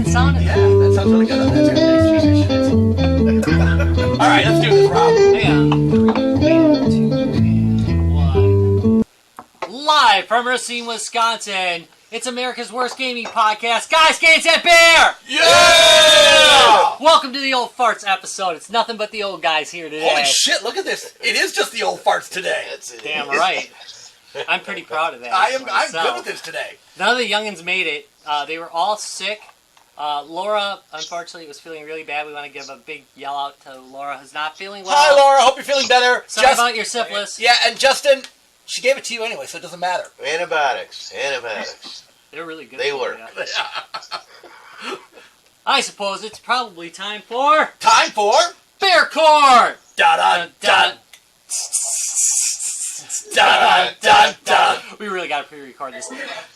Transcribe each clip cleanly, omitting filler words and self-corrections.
sounded. Yeah, that sounds really good. That's good. All right, let's do this, Rob. Hang on. 3, 2, 1. Live from Racine, Wisconsin. It's America's Worst Gaming Podcast. Guys, Gates and Bear! Yeah! Welcome to the Old Farts episode. It's nothing but the old guys here today. Holy shit, look at this. It is just the old farts today. Damn right. I'm pretty proud of that. I'm good with this today. None of the youngins made it. They were all sick. Laura, unfortunately, was feeling really bad. We want to give a big yell out to Laura, who's not feeling well. Hi, Laura. Hope you're feeling better. Sorry about your syphilis. Yeah, and Justin, she gave it to you anyway, so it doesn't matter. Antibiotics. They're really good. They work. I suppose it's probably time for... Time for... Bear Court! Da-da-da. Da-da-da-da. We really got to pre-record this.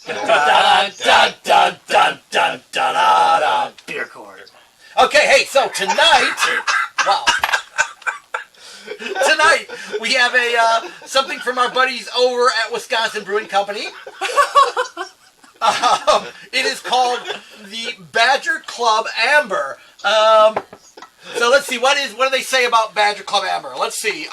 Da-da-da-da-da-da-da-da. Beer Court. Okay, hey, so tonight... Wow. Tonight, we have something from our buddies over at Wisconsin Brewing Company. It is called the Badger Club Amber. So let's see, what do they say about Badger Club Amber? Let's see.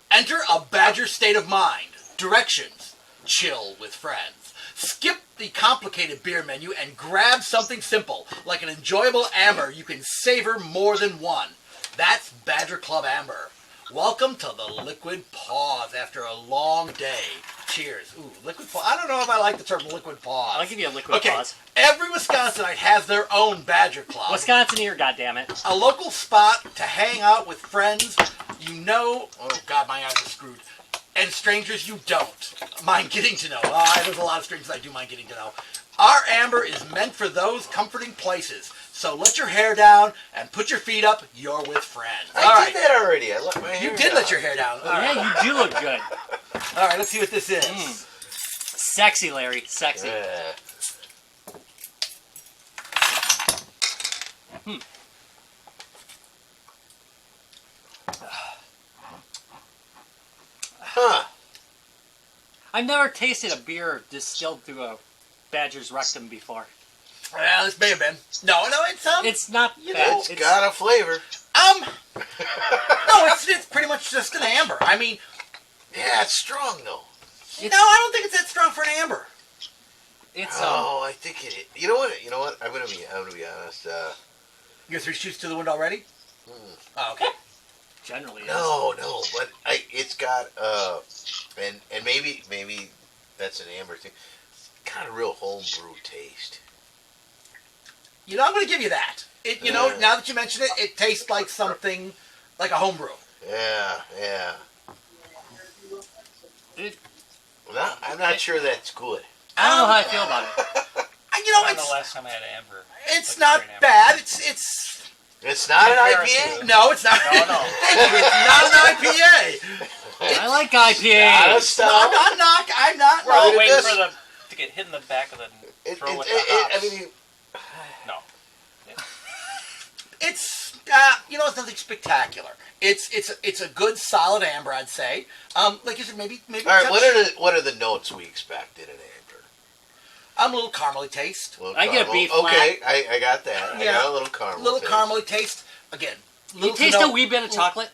Enter a Badger state of mind. Directions: chill with friends. Skip the complicated beer menu and grab something simple, like an enjoyable amber you can savor more than one. That's Badger Club Amber. Welcome to the liquid pause after a long day. Cheers. Ooh, liquid pause. I don't know if I like the term liquid pause. I'll give you a liquid pause. Every Wisconsinite has their own Badger Club. Wisconsin here, goddammit. A local spot to hang out with friends you know. Oh, God, my eyes are screwed. And strangers you don't mind getting to know. There's a lot of strangers I do mind getting to know. Our Amber is meant for those comforting places. So let your hair down and put your feet up. You're with friends. I did that already. I let my hair You did down. let your hair down. Yeah, you do look good. All right, let's see what this is. Sexy, Larry. Sexy. Huh. I've never tasted a beer distilled through a badger's rectum before. Well, this may have been. No, It's not bad. It's got a flavor. No, it's pretty much just an amber. I mean, Yeah, it's strong though. no, I don't think it's that strong for an amber. It's I think it. You know what? I'm gonna be honest. You guys shoes to the wind already? Oh, okay. generally is. No, but it's got and maybe that's an amber thing. It's got a real homebrew taste. You know, I'm going to give you that. Now that you mention it, it tastes like something, like a homebrew. Yeah. I'm not sure that's good. I don't know how I feel about it. It's the last time I had an amber. it's not bad. It's not an IPA. no, it's not. No. It's not an IPA. I like IPA. No, I'm not. We're all Look at waiting this. for them to get hit in the back of the throat with the I hops. mean, No. It's it's nothing spectacular. It's a good solid amber, I'd say. Like you said, maybe. all right. What are the notes we expect in an amber? A little caramely taste. I get a beef Okay, I got that. I Yeah. got a little caramel. Little taste. caramely taste. Again, You taste a wee bit of chocolate.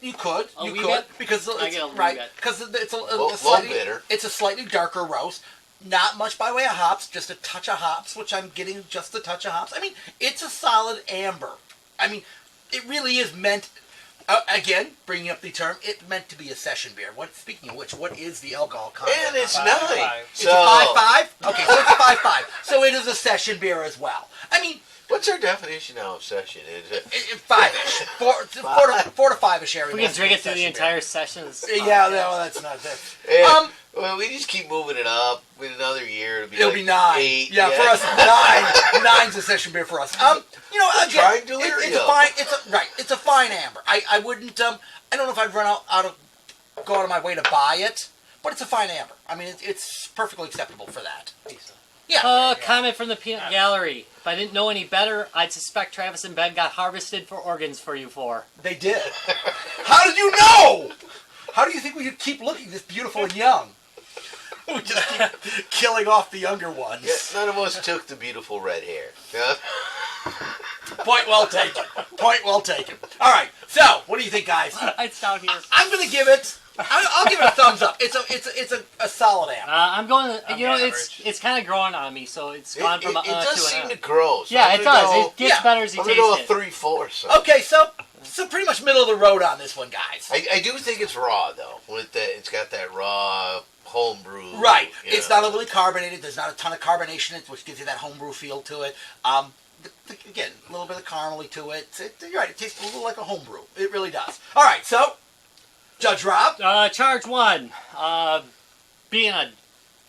You could, A you wee could, bit? because I it's get a wee right bit. because it's a Little slightly bitter. It's a slightly darker roast. Not much by way of hops, just a touch of hops, which I'm getting just a touch of hops. I mean, it's a solid amber. I mean, it really is meant. Again, bringing up the term, it's meant to be a session beer. Speaking of which, what is the alcohol content? And it's on nine. Five. It's a 5.5? Okay, so it's a 5.5. So it is a session beer as well. I mean, what's our definition now of session? Is it? 5-ish. 4 to 5-ish area. We can drink it through the entire session. Yeah, no, that's not that. Well, we just keep moving it up. With another year, It'll be 9. 8. Yeah, for us, 9. 9's a session beer for us. Again, Trying delirium. it's a fine. It's a fine amber. I wouldn't. I don't know if I'd go out of my way to buy it, but it's a fine amber. I mean, it's perfectly acceptable for that. Yeah. Comment from the peanut gallery. If I didn't know any better, I'd suspect Travis and Ben got harvested for organs for you four. They did. How did you know? How do you think we could keep looking this beautiful and young? We just keep killing off the younger ones. Yeah, none of us took the beautiful red hair. Yeah? Point well taken. Point well taken. All right. So, what do you think, guys? It's down here. I'm gonna give it. I'll give it a thumbs up. It's a solid amp. I'm going to, I'm it's kind of growing on me, so it's gone from It does to an seem F. to grow. So Yeah, I'm it gonna does. Go, It gets better as you I'm taste gonna go it. a 3/4. So. Okay, so pretty much middle of the road on this one, guys. I do think it's raw though. With the, it's got that raw homebrew. Right. you It's know. not overly carbonated. There's not a ton of carbonation in it, which gives you that homebrew feel to it. Again, a little bit of caramely to it. You're right. It tastes a little like a homebrew. It really does. All right. So, Judge Rob. Charge 1. Being a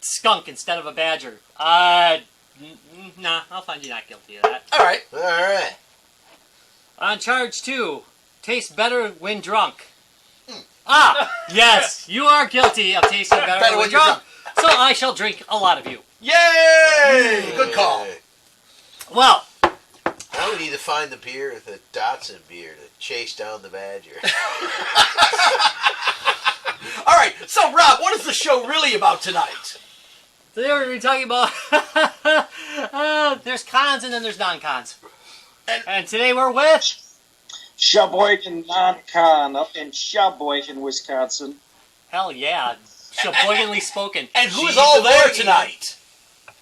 skunk instead of a badger. Nah, I'll find you not guilty of that. All right. All right. On charge 2. Taste better when drunk. Hmm. Yes, you are guilty of tasting better when you're drunk. So I shall drink a lot of you. Yay! Good call. Well, Now we need to find the beer, the Dotson beer, to chase down the badger. All right. So, Rob, what is the show really about tonight? today we're going to be talking about there's cons and then there's non-cons. And today we're with Sheboygan Non-Con up in Sheboygan, Wisconsin. hell yeah, Sheboyganly spoken. And who is all there Sheboygan. tonight?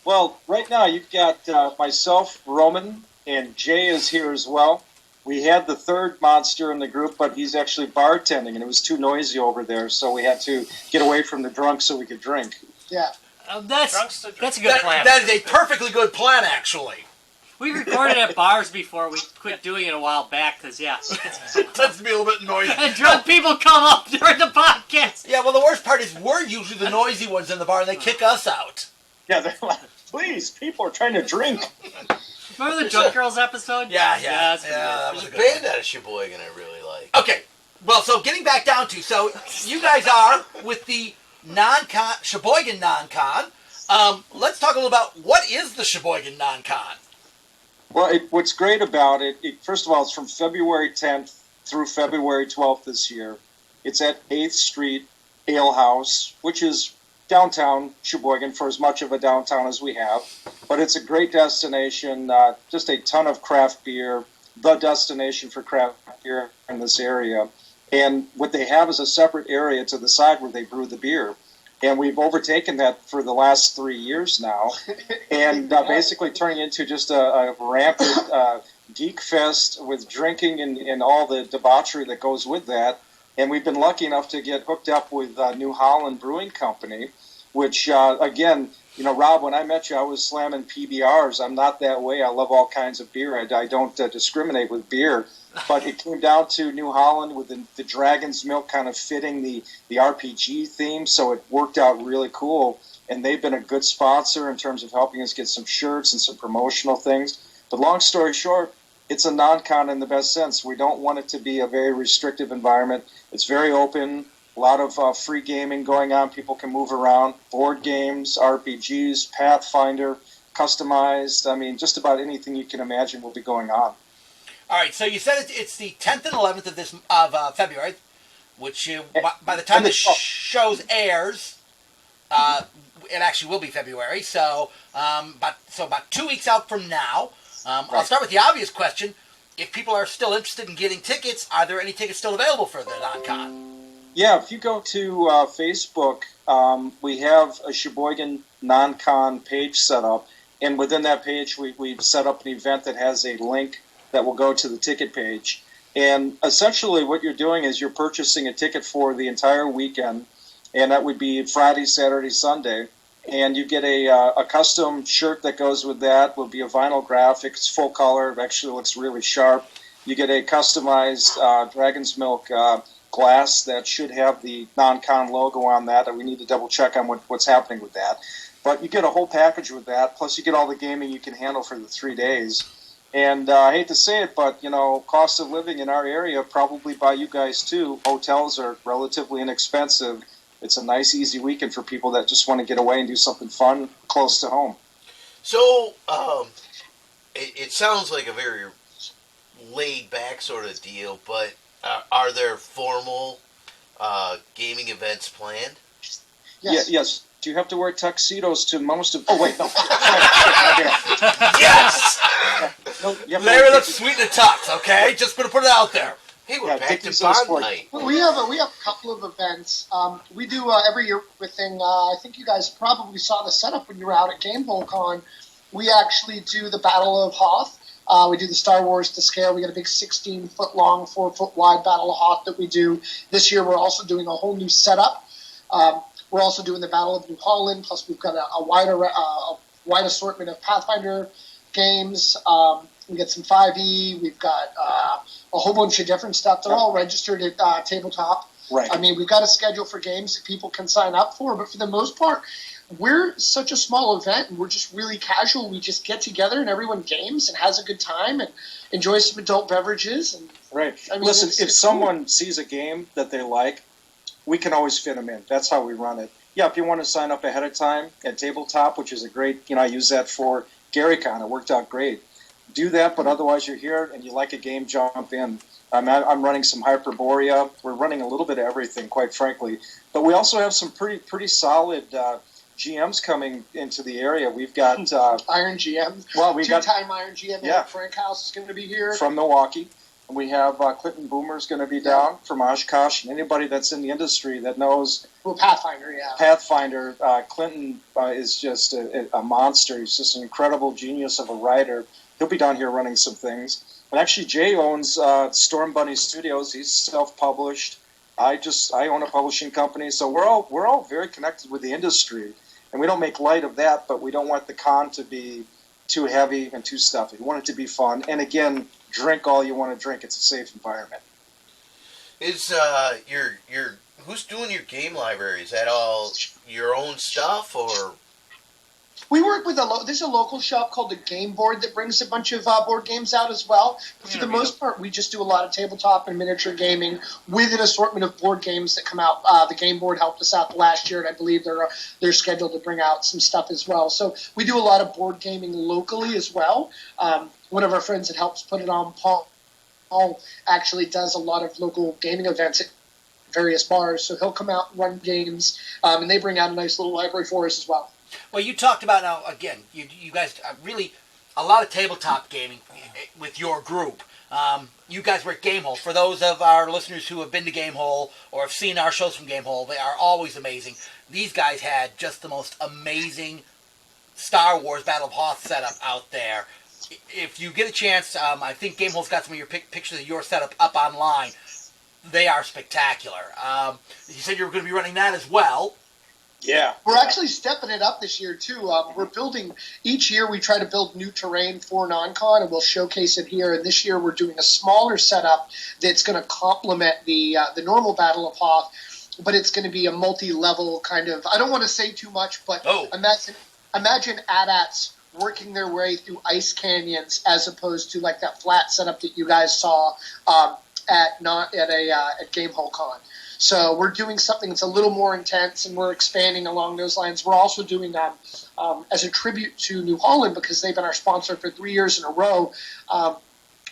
Well, right now you've got myself, Roman, and Jay is here as well. We had the third monster in the group, but he's actually bartending, and it was too noisy over there, so we had to get away from the drunk so we could drink. Yeah. That's a good plan. That is a perfectly good plan, actually. We recorded at bars before. We quit doing it a while back because, yeah. It tends to be a little bit noisy. And drunk people come up during the podcast. Yeah, well, the worst part is we're usually the noisy ones in the bar, and they kick us out. Yeah, they're like, please, people are trying to drink. Remember the Drunk Girls episode? Yeah, that's pretty good. that was There's a a good band out of Sheboygan I really like. Okay, well, so getting back down to, so you guys are with the non-con, Sheboygan non-con. Let's talk a little about what is the Sheboygan non-con. Well, what's great about it, first of all, it's from February 10th through February 12th this year. It's at 8th Street Ale House, which is downtown Sheboygan, for as much of a downtown as we have. But it's a great destination, just a ton of craft beer, the destination for craft beer in this area. And what they have is a separate area to the side where they brew the beer. And we've overtaken that for the last 3 years now, and basically turning into just a rampant geek fest with drinking and all the debauchery that goes with that. And we've been lucky enough to get hooked up with New Holland Brewing Company, which, again, you know, Rob, when I met you, I was slamming PBRs. I'm not that way. I love all kinds of beer. I don't discriminate with beer. But it came down to New Holland with the Dragon's Milk kind of fitting the RPG theme, so it worked out really cool. And they've been a good sponsor in terms of helping us get some shirts and some promotional things. But long story short, it's a non-con in the best sense. We don't want it to be a very restrictive environment. It's very open, a lot of free gaming going on. People can move around, board games, RPGs, Pathfinder, customized. I mean, just about anything you can imagine will be going on. All right, so you said it's the 10th and 11th of February, which by the time the show airs, it actually will be February. So about 2 weeks out from now. I'll start with the obvious question: if people are still interested in getting tickets, are there any tickets still available for the non-con? Yeah, if you go to Facebook, we have a Sheboygan non-con page set up, and within that page, we've set up an event that has a link that will go to the ticket page. And essentially what you're doing is you're purchasing a ticket for the entire weekend, and that would be Friday, Saturday, Sunday. And you get a custom shirt that goes with that. Will be a vinyl graphic. It's full color. It actually looks really sharp. You get a customized Dragon's Milk glass that should have the non-con logo on that. We need to double check on what's happening with that. But you get a whole package with that. Plus you get all the gaming you can handle for the 3 days. And I hate to say it, but, you know, cost of living in our area, probably by you guys too, hotels are relatively inexpensive. It's a nice, easy weekend for people that just want to get away and do something fun close to home. So, it sounds like a very laid-back sort of deal, but are there formal gaming events planned? Yes. Yes. Do you have to wear tuxedos to most of? Oh wait, no. Yes! No, you have to Larry wear looks sweet in the tux, okay? Just gonna put it out there. Hey, we're Yeah, back take to these as Bond sport. night. Well, we have a couple of events. We do every year with thing. I think you guys probably saw the setup when you were out at Game Bowl Con. We actually do the Battle of Hoth. We do the Star Wars to scale. We got a big 16-foot long, 4-foot wide Battle of Hoth that we do. This year we're also doing a whole new setup. We're also doing the Battle of New Holland. Plus we've got a wide assortment of Pathfinder games. We got some 5e. We've got a whole bunch of different stuff. They're all registered at Tabletop. Right. I mean, we've got a schedule for games that people can sign up for, but for the most part, we're such a small event and we're just really casual. We just get together and everyone games and has a good time and enjoys some adult beverages. And Right. I mean, Listen, it's if cool. someone sees a game that they like, we can always fit them in. That's how we run it. Yeah, if you want to sign up ahead of time at Tabletop, which is a great, I use that for GaryCon. It worked out great. Do that, but otherwise you're here and you like a game, jump in. I'm running some Hyperborea. We're running a little bit of everything, quite frankly. But we also have some pretty solid GMs coming into the area. We've got Iron GM. Well, we got two-time Iron GM. Yeah. Frank House is going to be here. from Milwaukee. And we have Clinton Boomer's going to be down from Oshkosh. And anybody that's in the industry that knows Well, Pathfinder, yeah. Pathfinder, Clinton is just a monster. He's just an incredible genius of a writer. He'll be down here running some things. And actually, Jay owns Storm Bunny Studios. He's self-published. I own a publishing company, so we're all very connected with the industry, and we don't make light of that. But we don't want the con to be too heavy and too stuffy. We want it to be fun. And again, drink all you want to drink. It's a safe environment. Is your who's doing your game library? Is that all your own stuff, or We work with there's a local shop called the Game Board that brings a bunch of board games out as well. But for the most part, we just do a lot of tabletop and miniature gaming with an assortment of board games that come out. The Game Board helped us out last year, and I believe they're scheduled to bring out some stuff as well. So we do a lot of board gaming locally as well. One of our friends that helps put it on, Paul actually does a lot of local gaming events at various bars. So he'll come out and run games, and they bring out a nice little library for us as well. Well, you talked about now, again, you guys really, a lot of tabletop gaming with your group. You guys were at Gamehole. For those of our listeners who have been to Gamehole or have seen our shows from Gamehole, they are always amazing. These guys had just the most amazing Star Wars Battle of Hoth setup out there. If you get a chance, I think Gamehole's got some of your pictures of your setup up online. They are spectacular. You said you were going to be running that as well. Yeah. We're actually stepping it up this year, too. We're building, each year we try to build new terrain for non-con, and we'll showcase it here. And this year we're doing a smaller setup that's going to complement the normal Battle of Hoth, but it's going to be a multi-level kind of, I don't want to say too much, but imagine AT-ATs working their way through ice canyons as opposed to like that flat setup that you guys saw at Gamehole Con. So we're doing something that's a little more intense, and we're expanding along those lines. We're also doing that as a tribute to New Holland because they've been our sponsor for 3 years in a row.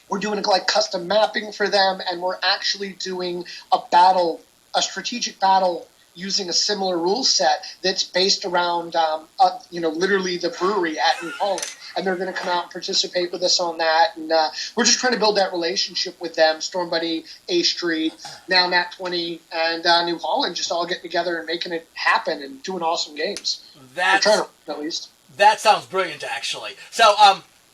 We're doing like custom mapping for them, and we're actually doing a strategic battle using a similar rule set that's based around, literally the brewery at New Holland. And they're going to come out and participate with us on that. And we're just trying to build that relationship with them. Storm Buddy, A Street, now Nat 20, and New Holland just all getting together and making it happen and doing awesome games. We're trying to, at least. That sounds brilliant, actually. So,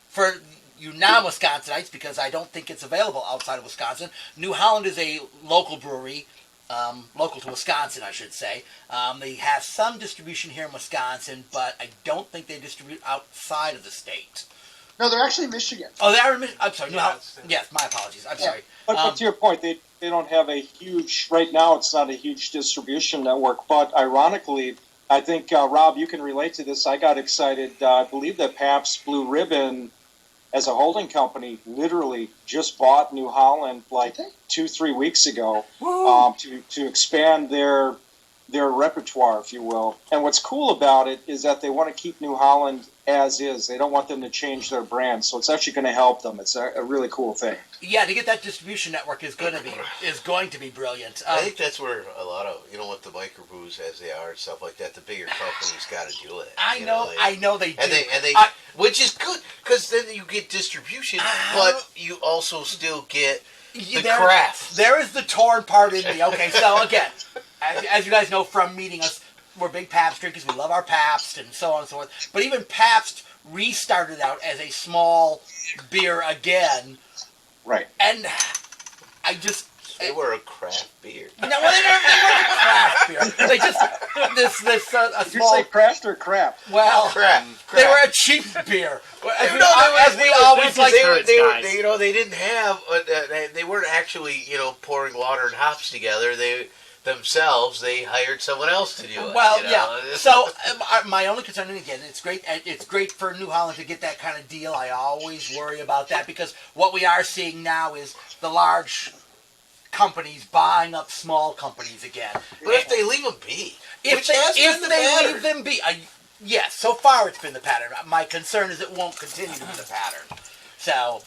for you non-Wisconsinites, because I don't think it's available outside of Wisconsin, New Holland is a local brewery. Local to Wisconsin, I should say. They have some distribution here in Wisconsin, but I don't think they distribute outside of the state. No, they're actually Michigan. Oh, they are in Michigan? I'm sorry. Yes, my apologies. I'm sorry. But to your point, they don't have a huge, right now it's not a huge distribution network, but ironically, I think, Rob, you can relate to this. I got excited. I believe that Pabst Blue Ribbon, as a holding company, literally just bought New Holland like 2-3 weeks ago to expand their their repertoire, if you will. And what's cool about it is that they want to keep New Holland as is. They don't want them to change their brand, so it's actually going to help them. It's a really cool thing. Yeah, to get that distribution network is going to be brilliant. I think that's where a lot of, with the microbrews as they are and stuff like that, the bigger companies got to do it. I know they do. And they which is good, because then you get distribution, but you also still get the craft. There is the torn part in me. Okay, so again, as you guys know from meeting us, we're big Pabst drinkers. We love our Pabst and so on and so forth. But even Pabst restarted out as a small beer again. Right. And I just... They were a craft beer. No, they weren't a craft beer. They just... a Did you small... say craft or crap? Well, Craft. they were a cheap beer. They didn't have, they weren't actually, pouring water and hops together. They hired someone else to do it. Well, yeah. So my only concern, and again, it's great for New Holland to get that kind of deal. I always worry about that because what we are seeing now is the large companies buying up small companies again. But if they leave them be, if they leave them be, yes. So far, it's been the pattern. My concern is it won't continue to be the pattern. So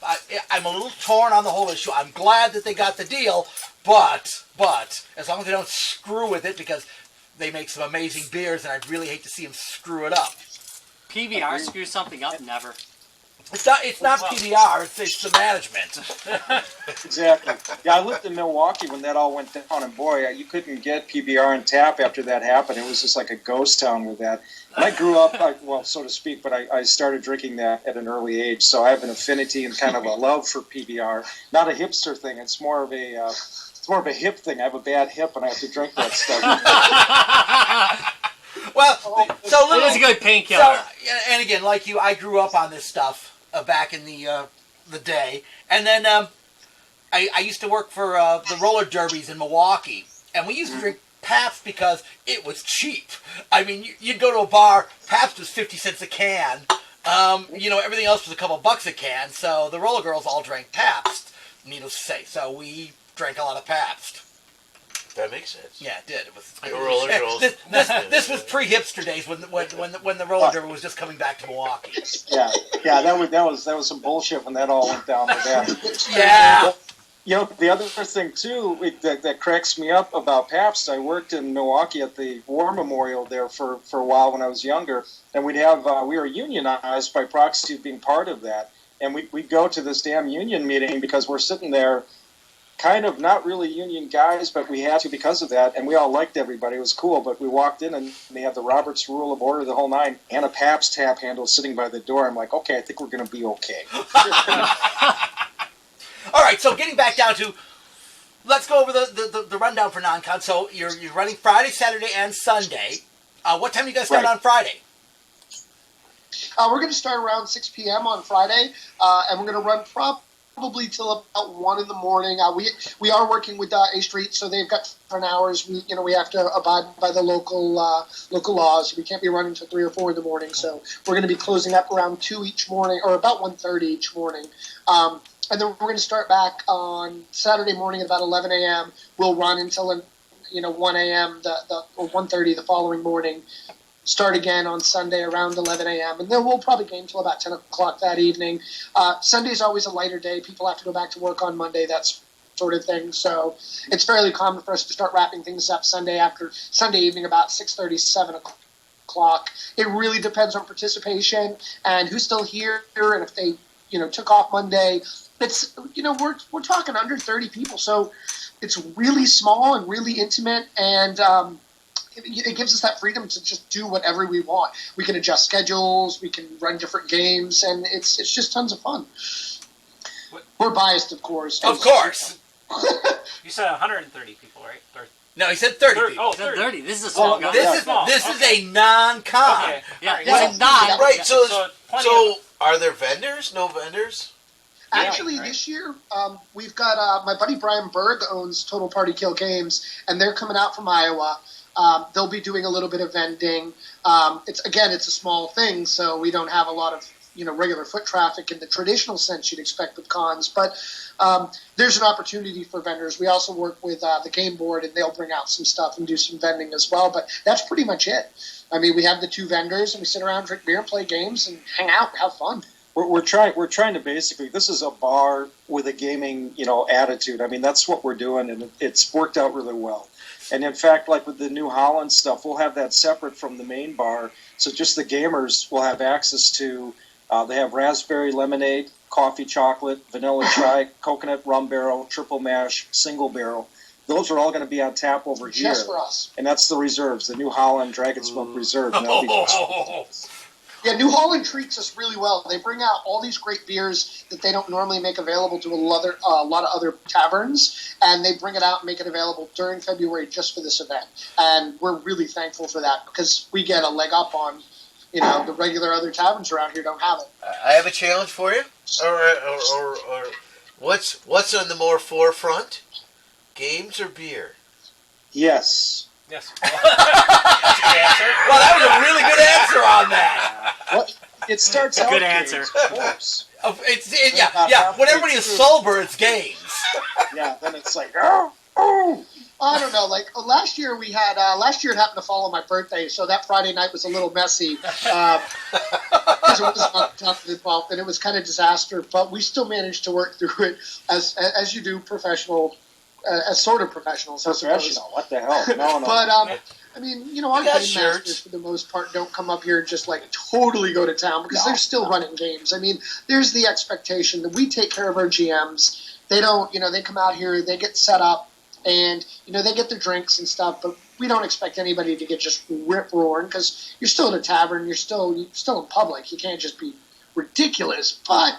I'm a little torn on the whole issue. I'm glad that they got the deal, but as long as they don't screw with it, because they make some amazing beers, and I'd really hate to see them screw it up. PBR screws something up? Never. It's not PBR. It's the management. Exactly. Yeah, I lived in Milwaukee when that all went down, and boy, you couldn't get PBR and tap after that happened. It was just like a ghost town with that. And I grew up, well, so to speak, but I started drinking that at an early age, so I have an affinity and kind of a love for PBR. Not a hipster thing. It's more of a hip thing. I have a bad hip, and I have to drink that stuff. Well, so it is a good painkiller. So, and again, like you, I grew up on this stuff back in the day, and then I used to work for the roller derbies in Milwaukee, and we used to drink Pabst because it was cheap. I mean, you'd go to a bar, Pabst was 50 cents a can. Everything else was a couple bucks a can. So the roller girls all drank Pabst, needless to say. So we drank a lot of Pabst. That makes sense. Yeah, it did. It was the roller girls. This was pre-hipster days when the roller derby was just coming back to Milwaukee. Yeah, that was some bullshit when that all went down with that. Yeah. The other thing too that cracks me up about Pabst, I worked in Milwaukee at the War Memorial there for a while when I was younger, and we were unionized by proxy of being part of that, and we'd go to this damn union meeting because we're sitting there kind of not really union guys, but we had to because of that, and we all liked everybody. It was cool, but we walked in and they had the Roberts Rule of Order, the whole nine, and a Pabst tap handle sitting by the door. I'm like, okay, I think we're going to be okay. All right, so getting back down to, let's go over the rundown for non-con. So you're running Friday, Saturday, and Sunday. What time do you guys start on Friday? We're going to start around 6 p.m. on Friday, and we're going to run probably till about 1 in the morning. We are working with A Street, so they've got different hours. We have to abide by the local laws. We can't be running till 3 or 4 in the morning. So we're going to be closing up around 2 each morning, or about 1:30 each morning. And then we're going to start back on Saturday morning at about 11 a.m. We'll run until 1 a.m. or 1:30 the following morning. Start again on Sunday around 11 a.m. And then we'll probably game until about 10 o'clock that evening. Sunday's always a lighter day. People have to go back to work on Monday, that sort of thing. So it's fairly common for us to start wrapping things up Sunday evening about 6:30, 7 o'clock. It really depends on participation and who's still here, and if they took off Monday. It's we're talking under 30 people, so it's really small and really intimate, and it gives us that freedom to just do whatever we want. We can adjust schedules, we can run different games, and it's just tons of fun. We're biased, of course. Of course. You said 130 people, right? No, he said 30 people. Oh, He said 30. 30. This is a small guy. This is a non-con. Okay. Yeah, Yeah. it's not. Right, so plenty of- are there vendors? No vendors? Actually, right. This year, we've got my buddy Brian Berg owns Total Party Kill Games, and they're coming out from Iowa. They'll be doing a little bit of vending. It's a small thing, so we don't have a lot of regular foot traffic in the traditional sense you'd expect with cons. But there's an opportunity for vendors. We also work with the game board, and they'll bring out some stuff and do some vending as well. But that's pretty much it. I mean, we have the 2 vendors, and we sit around, drink beer, play games, and hang out and have fun. We're trying to basically, this is a bar with a gaming, attitude. I mean, that's what we're doing, and it's worked out really well. And in fact, like with the New Holland stuff, we'll have that separate from the main bar. So just the gamers will have access to, they have raspberry lemonade, coffee chocolate, vanilla chai, coconut rum barrel, triple mash, single barrel. Those are all going to be on tap over here. Just for us. And that's the reserves, the New Holland Dragon Smoke Reserve. And that'll be Yeah, New Holland treats us really well. They bring out all these great beers that they don't normally make available to a lot of other taverns, and they bring it out and make it available during February just for this event. And we're really thankful for that because we get a leg up on, the regular other taverns around here don't have it. I have a challenge for you. Or what's on the more forefront? Games or beer? Yes. Yes. Well, that was a really good answer on that. Well, it starts out Good games, answer. of course. Yeah. When everybody is sober, it's games. Yeah, then it's like, oh. I don't know. Like last year, it happened to fall on my birthday, so that Friday night was a little messy because it was on top of the 12th, and it was kind of disaster. But we still managed to work through it as you do, professional. As sort of professionals, I suppose. Professional, what the hell? No. But, I mean, our game masters, for the most part, don't come up here and just, totally go to town because they're still running games. I mean, there's the expectation that we take care of our GMs. They don't, they come out here, they get set up, and, they get their drinks and stuff, but we don't expect anybody to get just rip-roaring because you're still in a tavern, you're still in public. You can't just be ridiculous. But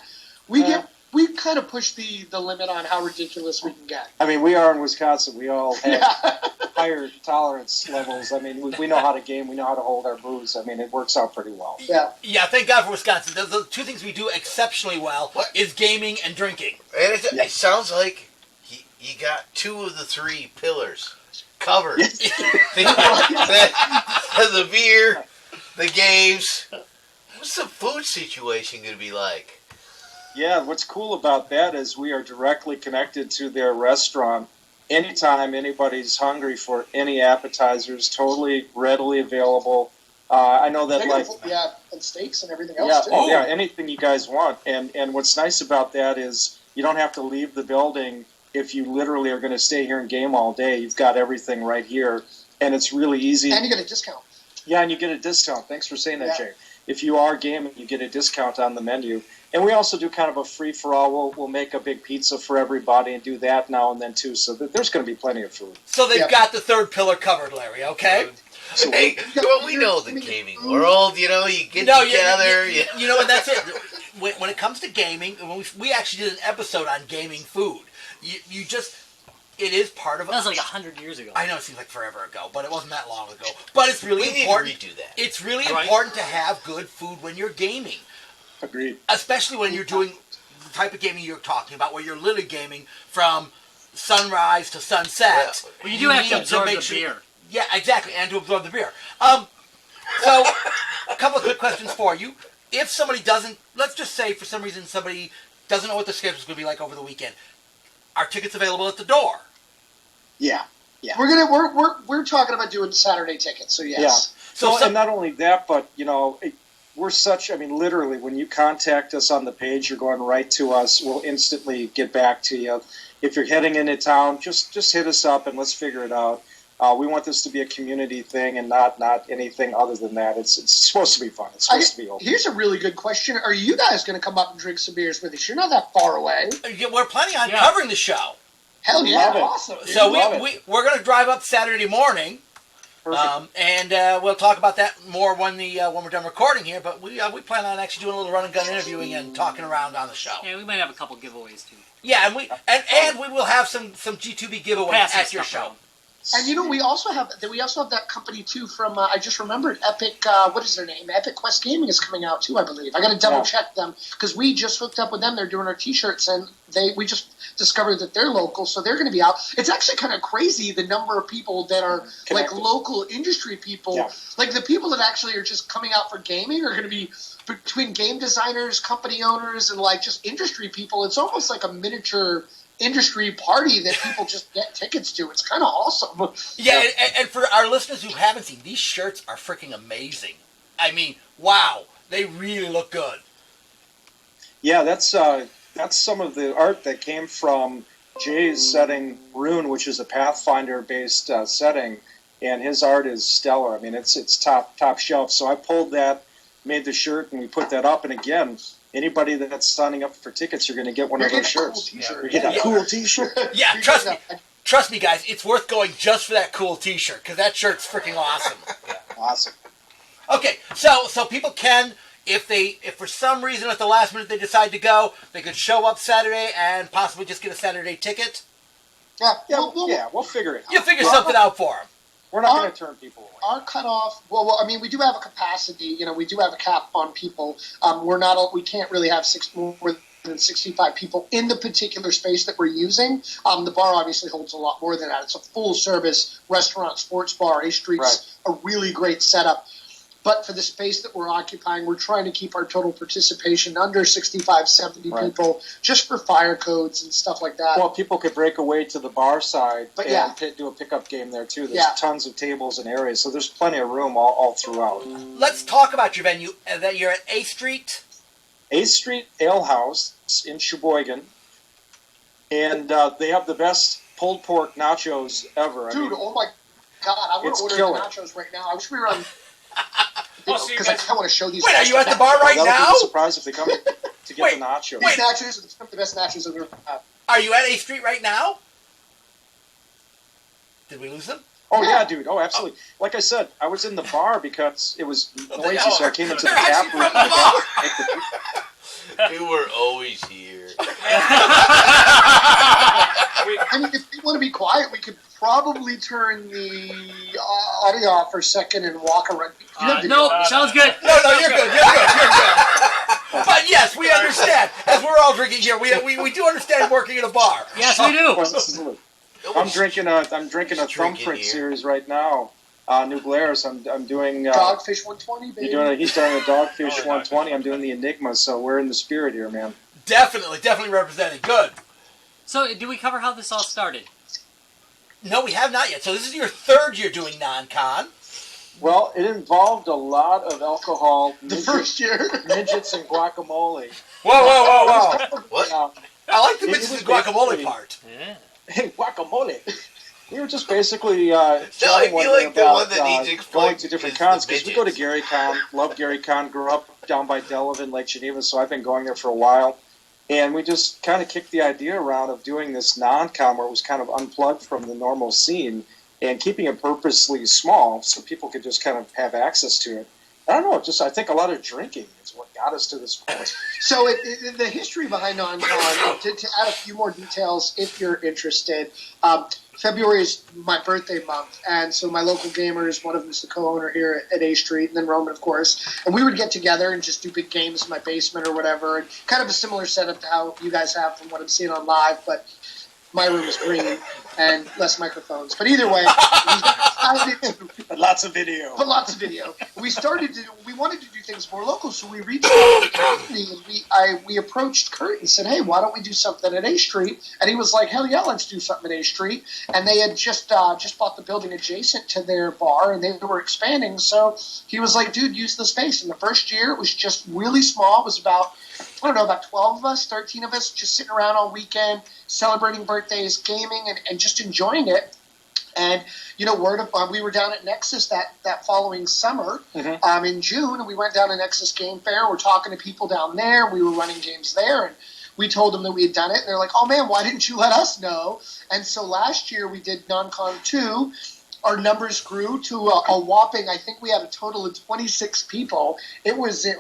we kind of push the limit on how ridiculous we can get. I mean, we are in Wisconsin. We all have higher tolerance levels. I mean, we know how to game. We know how to hold our booze. I mean, it works out pretty well. Yeah. Yeah, thank God for Wisconsin. The 2 things we do exceptionally well is gaming and drinking. And it sounds like you got 2 of the 3 pillars covered. The beer, the games. What's the food situation going to be like? Yeah, what's cool about that is we are directly connected to their restaurant. Anytime anybody's hungry for any appetizers, totally readily available. I know that, and steaks and everything else, too. Yeah, anything you guys want. And what's nice about that is you don't have to leave the building if you literally are going to stay here and game all day. You've got everything right here, and it's really easy. And you get a discount. Yeah, and you get a discount. Thanks for saying that, Jay. If you are gaming, you get a discount on the menu. And we also do kind of a free-for-all. We'll make a big pizza for everybody and do that now and then, too. So there's going to be plenty of food. So they've got the 3rd pillar covered, Larry, okay? Hey, we know the gaming world, you get together. And that's it. When it comes to gaming, when we actually did an episode on gaming food. It is part of it. That was like 100 years ago. I know it seems like forever ago, but it wasn't that long ago. But it's really important. We need to redo that. It's really important to have good food when you're gaming. Agreed. Especially when you're doing the type of gaming you're talking about, where you're literally gaming from sunrise to sunset. Yeah. Well, you do have to absorb the beer. Yeah, exactly, and to absorb the beer. So, a couple of quick questions for you. If somebody doesn't, let's just say for some reason somebody doesn't know what the schedule's going to be like over the weekend, are tickets available at the door? Yeah. We're talking about doing Saturday tickets, so yes. Yeah. And not only that, but we're literally, when you contact us on the page, you're going right to us. We'll instantly get back to you. If you're heading into town, just hit us up and let's figure it out. We want this to be a community thing and not anything other than that. It's supposed to be fun. It's supposed to be open. Here's a really good question. Are you guys going to come up and drink some beers with us? You're not that far away. We're planning on covering the show. Hell yeah, awesome. So we're going to drive up Saturday morning. And we'll talk about that more when we're done recording here. But we plan on actually doing a little run and gun interviewing and talking around on the show. Yeah, we might have a couple giveaways too. Yeah, and we will have some G2B giveaways at your show. And we also have that company too from I just remembered Epic. What is their name? Epic Quest Gaming is coming out too, I believe. I got to double check them because we just hooked up with them. They're doing our T-shirts, and we just discovered that they're local, so they're going to be out. It's actually kind of crazy the number of people that are like local industry people. Yeah. Like the people that actually are just coming out for gaming are going to be between game designers, company owners, and like just industry people. It's almost like a miniature industry party that people just get tickets to. It's kind of awesome. Yeah, and for our listeners who haven't seen, these shirts are freaking amazing. I mean, wow, they really look good. Yeah, that's some of the art that came from Jay's setting Rune, which is a Pathfinder-based setting, and his art is stellar. I mean, it's top shelf. So I pulled that, made the shirt, and we put that up. And again, anybody that's signing up for tickets, you're going to get one of those shirts. Cool you get a cool T-shirt. Yeah, trust me, guys, it's worth going just for that cool T-shirt because that shirt's freaking awesome. Awesome. Okay, so people can, if for some reason at the last minute they decide to go, they could show up Saturday and possibly just get a Saturday ticket. We'll figure it out. You'll figure something out for them. We're not going to turn people away. Our cutoff. Well, I mean, we do have a capacity. We do have a cap on people. We can't really have more than 65 people in the particular space that we're using. The bar obviously holds a lot more than that. It's a full-service restaurant, sports bar. A Street's a really great setup. But for the space that we're occupying, we're trying to keep our total participation under 65, 70 people, just for fire codes and stuff like that. Well, people could break away to the bar side and do a pickup game there, too. There's tons of tables and areas, so there's plenty of room all throughout. Let's talk about your venue. That you're at 8th Street? 8th Street Ale House in Sheboygan, and they have the best pulled pork nachos ever. Dude, oh my God, I want to order the nachos right now. I wish we were on... Because I want to show these. Wait, are you at the bar right now? That'll be a surprise if they come to get the nachos. These nachos are some of the best nachos I've ever had. Are you at 8th Street right now? Did we lose them? Oh, yeah, dude. Oh, absolutely. Like I said, I was in the bar because it was noisy, so I came into the tap room. They were always here. I mean, if we want to be quiet, we could probably turn the audio off for a second and walk around. Sounds good. No, you're good. You're good. But yes, we understand. As we're all drinking here, we do understand working at a bar. Yes, we do. I'm drinking a Thumbprint series right now. New Glarus. I'm doing Dogfish 120. Baby. He's doing a Dogfish 120. I'm doing the Enigma. So we're in the spirit here, man. Definitely representing. Good. So, do we cover how this all started? No, we have not yet. So this is your 3rd year doing non-con. Well, it involved a lot of alcohol. First year. Midgets and guacamole. Whoa. What? I like the midgets and guacamole part. Yeah. Hey, guacamole. We were just basically I chatting feel one day like the about one that needs explained going to different is cons, the because we go to midgets. Gary Con, love Gary Con, grew up down by Delavan, Lake Geneva, so I've been going there for a while. And we just kind of kicked the idea around of doing this non-con where it was kind of unplugged from the normal scene and keeping it purposely small so people could just kind of have access to it. I don't know, I think a lot of drinking is what got us to this point. So the history behind non-con, to add a few more details if you're interested, February is my birthday month, and so my local gamers, one of them is the co-owner here at A Street, and then Roman, of course, and we would get together and just do big games in my basement or whatever, and kind of a similar setup to how you guys have from what I'm seeing on live, but my room is green and less microphones. But either way, But lots of video. We wanted to do things more local, so we reached out to the company and we approached Kurt and said, hey, why don't we do something at A Street? And he was like, hell yeah, let's do something at A Street. And they had just bought the building adjacent to their bar, and they were expanding. So he was like, dude, use the space. And the first year, it was just really small. It was about 12 of us, 13 of us, just sitting around all weekend, celebrating birthdays, gaming, and just enjoying it. And, we were down at Nexus that following summer in June, and we went down to Nexus Game Fair. We're talking to people down there. We were running games there, and we told them that we had done it. And they're like, oh, man, why didn't you let us know? And so last year we did Non-Con 2. Our numbers grew to a whopping, I think we had a total of 26 people. It was, they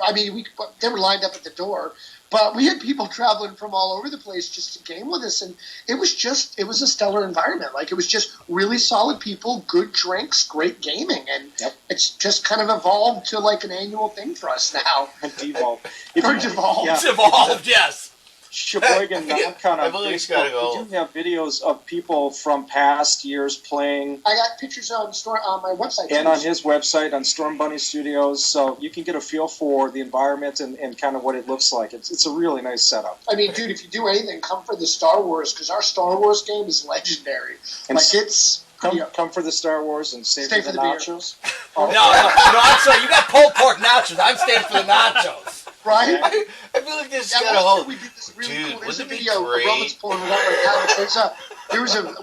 were lined up at the door. But we had people traveling from all over the place just to game with us, and it was a stellar environment. Like, it was just really solid people, good drinks, great gaming, and it's just kind of evolved to like an annual thing for us now. Devolved. Or devolved. It's evolved, yes. Sheboygan NonCon on Emily's gotta Facebook, go. we do have videos of people from past years playing, I got pictures on my website. and on his website on Storm Bunny Studios, so you can get a feel for the environment and kind of what it looks like. It's a really nice setup. I mean, dude, if you do anything, come for the Star Wars, because our Star Wars game is legendary. And Like, it's... Come for the Star Wars and stay Stay for the for the beer. nachos. No, I'm sorry. You got pulled pork nachos. I'm staying for the nachos. Right? I feel like this Yeah, got a last whole. year we did this really Dude, cool. There's a wouldn't it be video. great? Roman's pulling it up right now.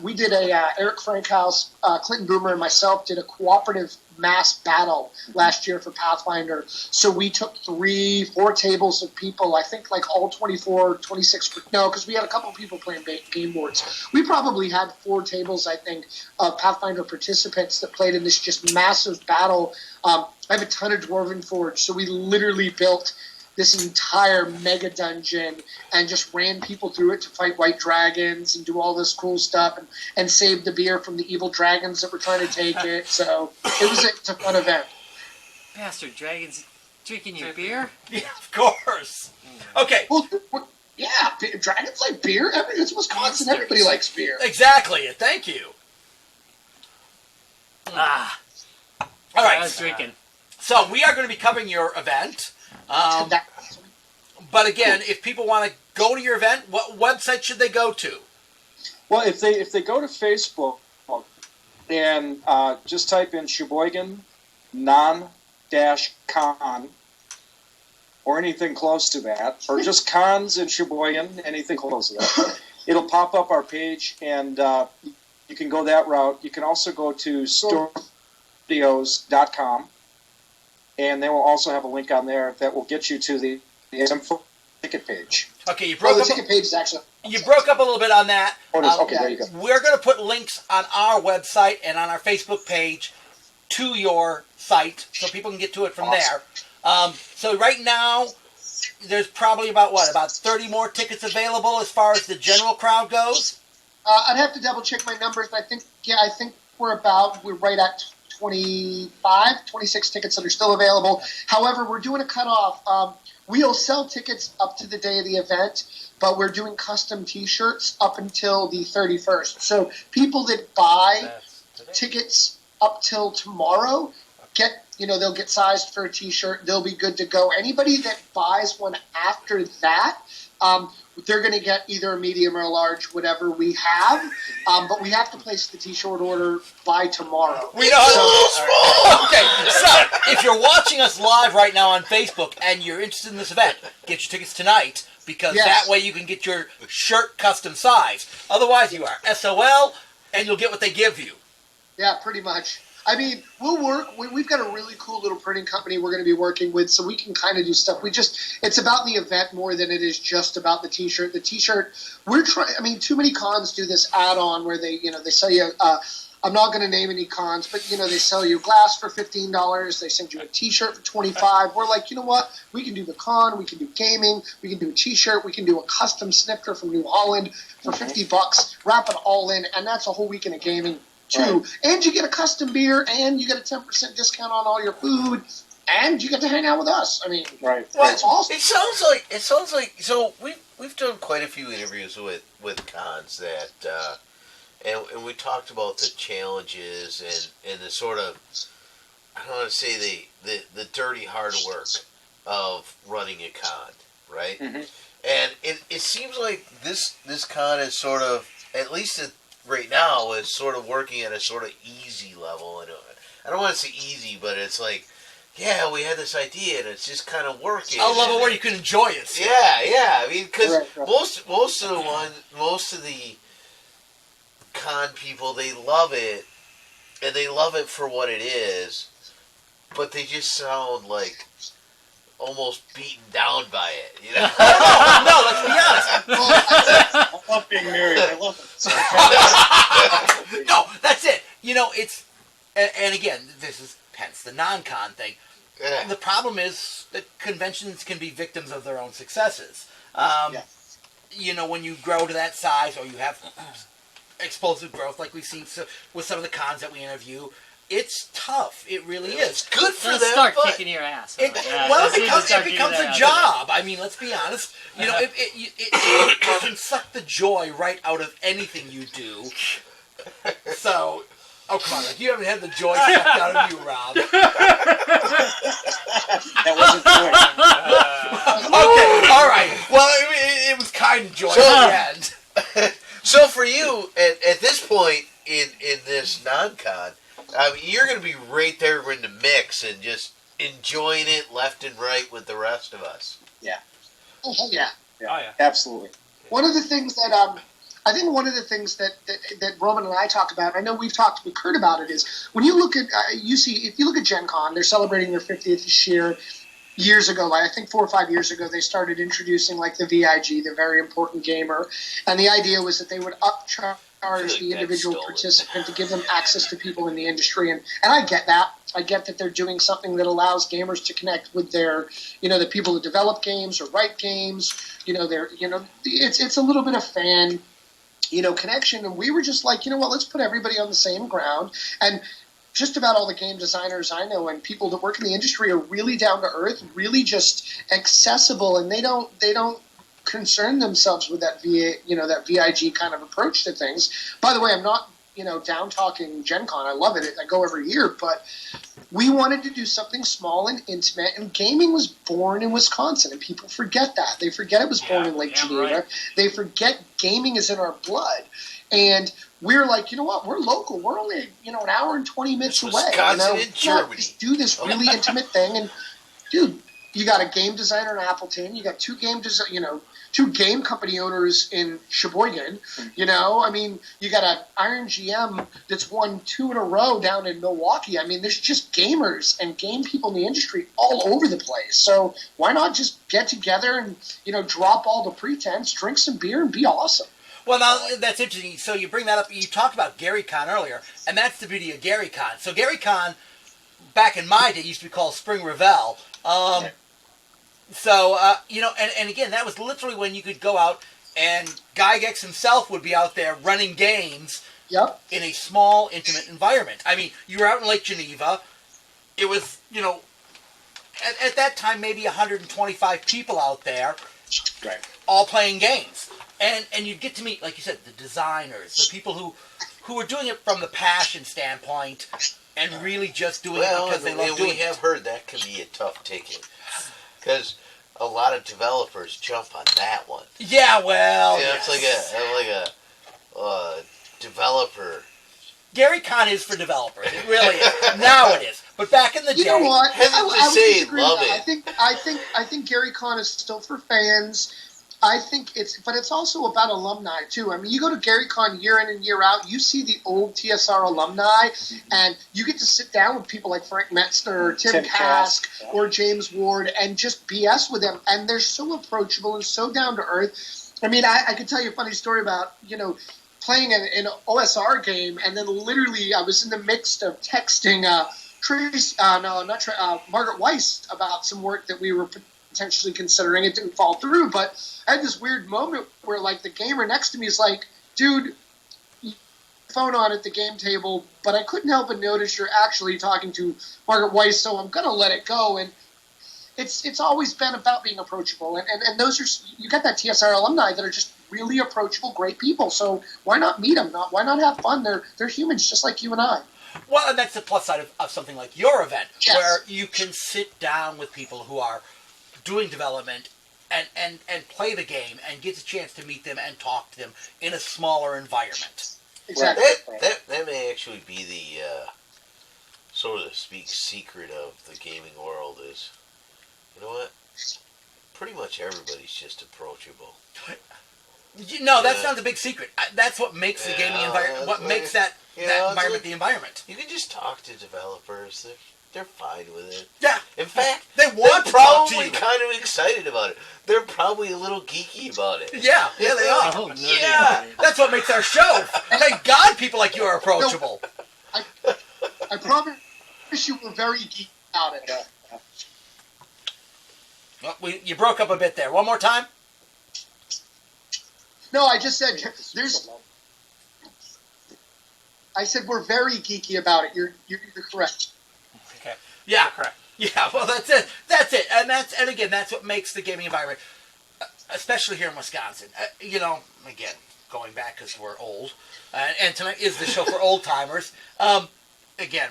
We did a Eric Frankhouse, Clinton Boomer, and myself did a cooperative mass battle last year for Pathfinder. So we took 3-4 tables of people. I think like all 24, 26. No, because we had a couple of people playing game boards. We probably had 4 tables, I think, of Pathfinder participants that played in this just massive battle. I have a ton of Dwarven Forge, so we literally built this entire mega dungeon and just ran people through it to fight white dragons and do all this cool stuff and save the beer from the evil dragons that were trying to take it. So it's a fun event. Bastard dragons drinking your beer? Yeah, of course. Okay, Well, yeah, dragons like beer. It's Wisconsin. Everybody likes beer. exactly. Thank you. Ah, All I was right. drinking. So we are going to be covering your event. But again, if people want to go to your event, what website should they go to? Well, if they go to Facebook and just type in Sheboygan non-con or anything close to that, or just cons in Sheboygan, anything close to that, it'll pop up our page, and you can go that route. You can also go to stormstudios.com, and they will also have a link on there that will get you to the info ticket page. Okay, you Oh, broke the up. ticket page is actually. You broke up a little bit on that. Oh, it is. Okay, there you go. We're going to put links on our website and on our Facebook page to your site, so people can get to it from there. So right now, there's probably about 30 more tickets available as far as the general crowd goes. I'd have to double check my numbers, but I think we're right at 25, 26 tickets that are still available. However, we're doing a cutoff. We'll sell tickets up to the day of the event, but we're doing custom T-shirts up until the 31st. So people that buy tickets up till tomorrow they'll get sized for a T-shirt. They'll be good to go. Anybody that buys one after that, they're going to get either a medium or a large, whatever we have. But we have to place the T-shirt order by tomorrow. We know. Okay, so if you're watching us live right now on Facebook and you're interested in this event, get your tickets tonight, because that way you can get your shirt custom size. Otherwise, you are SOL, and you'll get what they give you. Yeah, pretty much. I mean, we'll work. We've got a really cool little printing company we're going to be working with, so we can kind of do stuff. It's about the event more than it is just about the T-shirt. The T-shirt, we're trying. I mean, too many cons do this add-on where they sell you. I'm not going to name any cons, but they sell you glass for $15. They send you a T-shirt for $25. We're like, you know what? We can do the con. We can do gaming. We can do a T-shirt. We can do a custom snifter from New Holland for $50. Wrap it all in, and that's a whole weekend of gaming. Too, right. And you get a custom beer, and you get a 10% discount on all your food, and you get to hang out with us. I mean, right? It's awesome. It sounds like. So we've done quite a few interviews with cons that, and we talked about the challenges and the sort of, I don't want to say the dirty hard work of running a con, right? Mm-hmm. And it seems like this con is sort of, at least right now, is sort of working at a sort of easy level. And I don't want to say easy, but it's like, yeah, we had this idea and it's just kind of working. A level where you can enjoy it. So. Yeah. I mean, because most of the con people, they love it, and they love it for what it is, but they just sound like almost beaten down by it, you know? No, let's be honest. I love being married. I love it. No, that's it. It's, and again, this is hence the non-con thing. Yeah. The problem is that conventions can be victims of their own successes. Yeah. You know, when you grow to that size, or you have explosive growth, like we've seen with some of the cons that we interview, it's tough. It really is. It's good for They'll them. start but kicking your ass. It, Yeah, well, they need to start it kicking becomes their a ass. job. I mean, let's be honest. You know, it can suck the joy right out of anything you do. So, oh come on, like, you haven't had the joy sucked out of you, Rob. That wasn't good. Okay, all right. Well, it was kind of joy So- at the end. So for you, at this point in this non-con, I mean, you're going to be right there in the mix and just enjoying it left and right with the rest of us. Oh, yeah. Oh, yeah. Absolutely. One of the things that I think one of the things that Roman and I talk about, I know we've talked with Kurt about it, is when you look at if you look at Gen Con, they're celebrating their 50th this year. Years ago, like I think 4 or 5 years ago, they started introducing like the VIG, the very important gamer, and the idea was that they would upcharge the individual participant to give them access to people in the industry, and I get that. I get that they're doing something that allows gamers to connect with their, the people who develop games or write games. It's a little bit of fan, connection, and we were just like, let's put everybody on the same ground. And just about all the game designers I know and people that work in the industry are really down to earth, really just accessible, and they don't concern themselves with that that VIG kind of approach to things. By the way, I'm not down talking Gen Con. I love it. I go every year, but we wanted to do something small and intimate, and gaming was born in Wisconsin, and people forget that. They forget it was born in Lake Geneva. Right. They forget gaming is in our blood. And we're like, you know what? We're local. We're only, an hour and 20 minutes It's away. Wisconsin and Germany. Just do this really intimate thing. And, dude, you got a game designer in Appleton. You got two game company owners in Sheboygan. I mean, you got an Iron GM that's won 2 in a row down in Milwaukee. I mean, there's just gamers and game people in the industry all over the place. So why not just get together and, drop all the pretense, drink some beer, and be awesome? Well, now, that's interesting. So you bring that up. You talked about GaryCon earlier, and that's the beauty of GaryCon. So GaryCon, back in my day, used to be called Spring Revel. So, and again, that was literally when you could go out, and Gygax himself would be out there running games in a small, intimate environment. I mean, you were out in Lake Geneva. It was, at that time, maybe 125 people out there, Right. all playing games. And you'd get to meet, like you said, the designers, the people who are doing it from the passion standpoint and really just doing it because they love doing it. We have heard that can be a tough ticket because a lot of developers jump on that one. Yeah, well, It's like a developer. GaryCon is for developers. It really is. Now it is. But back in the day, You know what? Hesitant to I would say disagree love with that. it. I think GaryCon is still for fans. I think but it's also about alumni too. I mean, you go to GaryCon year in and year out, you see the old TSR alumni, and you get to sit down with people like Frank Metzner or Tim Kask or James Ward and just BS with them. And they're so approachable and so down to earth. I mean, I could tell you a funny story about, playing an OSR game, and then literally I was in the midst of texting Margaret Weiss about some work that we were potentially considering. It didn't fall through, but I had this weird moment where, like, the gamer next to me is like, dude, phone on at the game table, but I couldn't help but notice you're actually talking to Margaret Weiss, so I'm going to let it go. And it's always been about being approachable. And those are, you got that TSR alumni that are just really approachable, great people. So why not meet them? Why not have fun? They're humans just like you and I. well, and that's the plus side of something like your event, Yes. where you can sit down with people who are doing development and play the game and get a chance to meet them and talk to them in a smaller environment. Exactly. That may actually be the so to speak secret of the gaming world is, you know what? Pretty much everybody's just approachable. No, that's not the big secret. That's what makes the gaming environment. What makes that environment the environment. You can just talk to developers. They're fine with it. Yeah. In fact, They want they're to talk to probably you. kind of excited about it. They're probably a little geeky about it. Yeah, they are. Oh, no, Yeah, that's what makes our show. Thank God people like you are approachable. I promise you we're very geeked out at that. Well, you broke up a bit there. One more time. No, I just said there's. I said we're very geeky about it. You're correct. Okay. Yeah, Correct. yeah. Well, that's it. That's it. And again, that's what makes the gaming environment, especially here in Wisconsin. Again, going back because we're old, and tonight is the show for old timers. Again,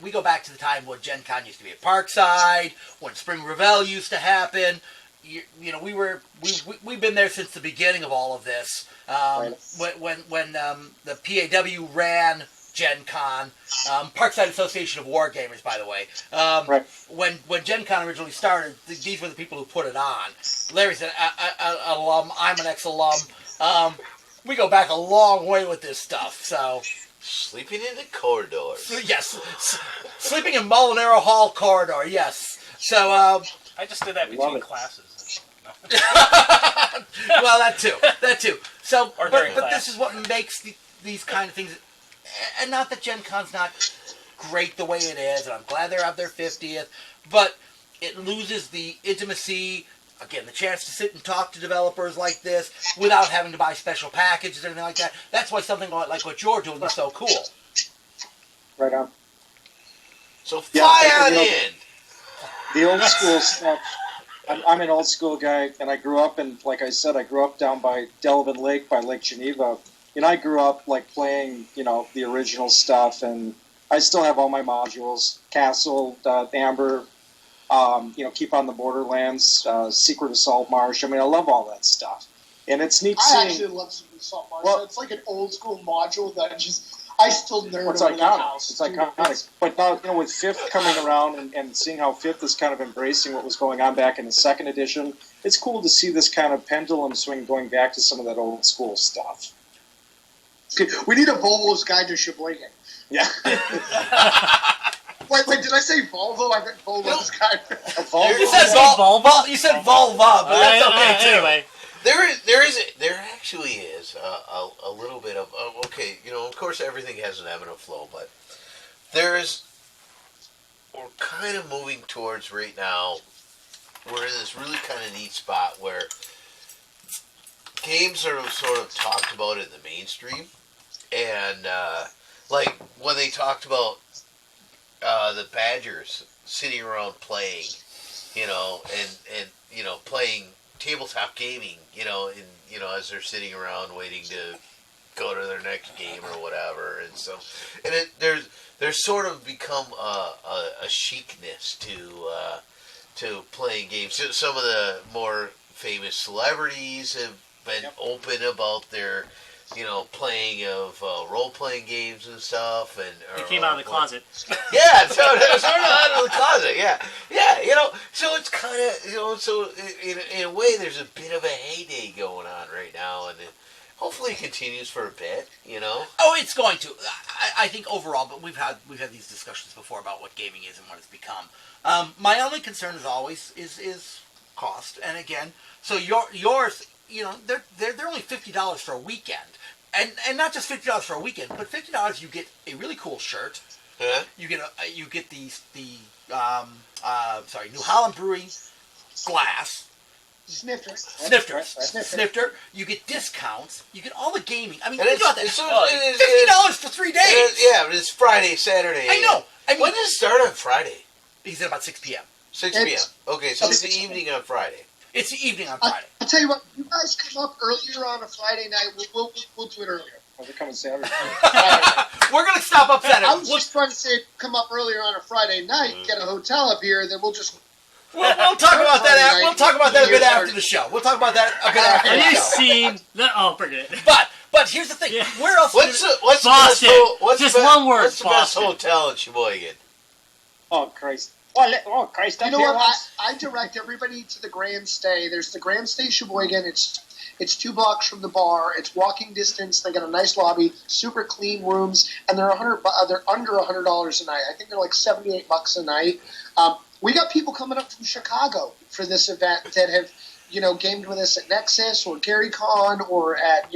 we go back to the time when Gen Con used to be at Parkside, when Spring Revel used to happen. We've been there since the beginning of all of this. When the PAW ran Gen Con, Parkside Association of Wargamers, by the way. When Gen Con originally started, these were the people who put it on. Larry's an alum. I'm an ex-alum. We go back a long way with this stuff. So Sleeping in the corridors. yes, sleeping in Molinaro Hall corridor. Yes. So I just did that between classes. well, that too. So, Or but during class. this is what makes these kind of things, and not that Gen Con's not great the way it is, and I'm glad they're at their 50th, but it loses the intimacy, again, the chance to sit and talk to developers like this without having to buy special packages or anything like that. That's why something like what you're doing is so cool. Right on. So fly on in. The old school stuff. I'm an old school guy, and I grew up in, like I said, I grew up down by Delavan Lake, by Lake Geneva. And I grew up like playing, the original stuff, and I still have all my modules: Castle, Amber, Keep on the Borderlands, Secret of Salt Marsh. I mean, I love all that stuff, and it's neat I seeing. actually love Secret Salt Marsh. Well, It's like an old school module that I still nerd It's over that iconic. house. It's iconic. But now, with Fifth coming around and seeing how Fifth is kind of embracing what was going on back in the second edition, it's cool to see this kind of pendulum swing going back to some of that old school stuff. We need a Volvo's Guide to Sheboygan. Yeah. Wait, did I say Volvo? I meant Volvo's Guide. You said Volva. You said Volva, but that's okay too. Anyway, There actually is a little bit of okay. Of course, everything has an ebb and a flow, but we're kind of moving towards right now. We're in this really kind of neat spot where games are sort of talked about in the mainstream, and like when they talked about the Badgers sitting around playing, and playing tabletop gaming, as they're sitting around waiting to go to their next game or whatever, and there's sort of become a chicness to playing games. So some of the more famous celebrities have been open about their playing of role-playing games and stuff, and he came out of the closet. Yeah, so sort of out of the closet. Yeah. So it's kind of so in a way, there's a bit of a heyday going on right now, and hopefully it continues for a bit. Oh, it's going to. I think overall, but we've had these discussions before about what gaming is and what it's become. My only concern, as always, is cost. And again, so yours, they're only $50 for a weekend. And not just $50 for a weekend, but $50 you get a really cool shirt. Huh? You get the New Holland Brewing glass. Snifter. You get discounts. You get all the gaming. I mean, think about that. $50 for 3 days. But it's Friday, Saturday. I know. When does it start on Friday? He said about 6 p.m. 6 p.m. Okay, so it's the evening on Friday. It's the evening on Friday. I'll tell you what, you guys come up earlier on a Friday night, we'll do it earlier. They're coming Saturday. We're going to stop up Saturday. I was just trying to say, come up earlier on a Friday night, get a hotel up here, then we'll just... We'll talk about that. We'll talk about that a bit after the show. We'll talk about that a bit after Have the you show. seen? Oh, forget it. But here's the thing. Yeah. Where else? What's Boston. What's Just the best, one word, What's the best Boston. hotel in Sheboygan? Oh, Christ. Oh, Christ. You know what? I direct everybody to the Grand Stay. There's the Grand Stay Sheboygan. It's 2 blocks from the bar. It's walking distance. They got a nice lobby, super clean rooms, and they're under $100 a night. I think they're like $78 a night. We got people coming up from Chicago for this event that have, gamed with us at Nexus or GaryCon or at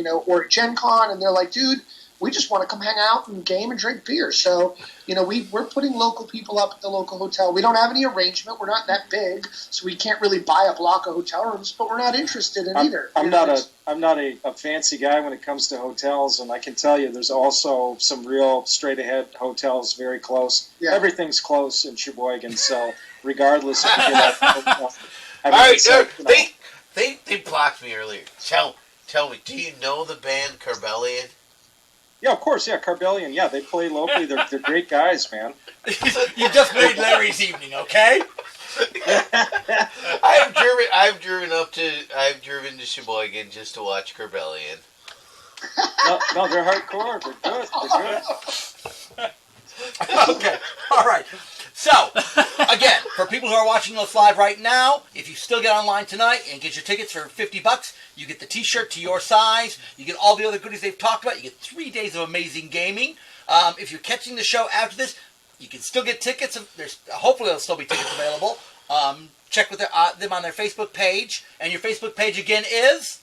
Gen Con, and they're like, dude, we just want to come hang out and game and drink beer. So, we're putting local people up at the local hotel. We don't have any arrangement. We're not that big, so we can't really buy a block of hotel rooms, but we're not interested in either. I'm not a fancy guy when it comes to hotels, and I can tell you there's also some real straight-ahead hotels very close. Yeah. Everything's close in Sheboygan, so regardless if you get a hotel. All right, they blocked me earlier. Tell me, do you know the band Carbellion? Yeah, of course. Yeah, Carbellion. Yeah, they play locally. They're great guys, man. You just made Larry's evening, okay? I've driven to Sheboygan just to watch Carbellion. No, they're hardcore. They're good. Okay, all right. So, again, for people who are watching us live right now, if you still get online tonight and get your tickets for $50, you get the T-shirt to your size. You get all the other goodies they've talked about. You get 3 days of amazing gaming. If you're catching the show after this, you can still get tickets. Hopefully, there'll still be tickets available. Check with them on their Facebook page. And your Facebook page again is?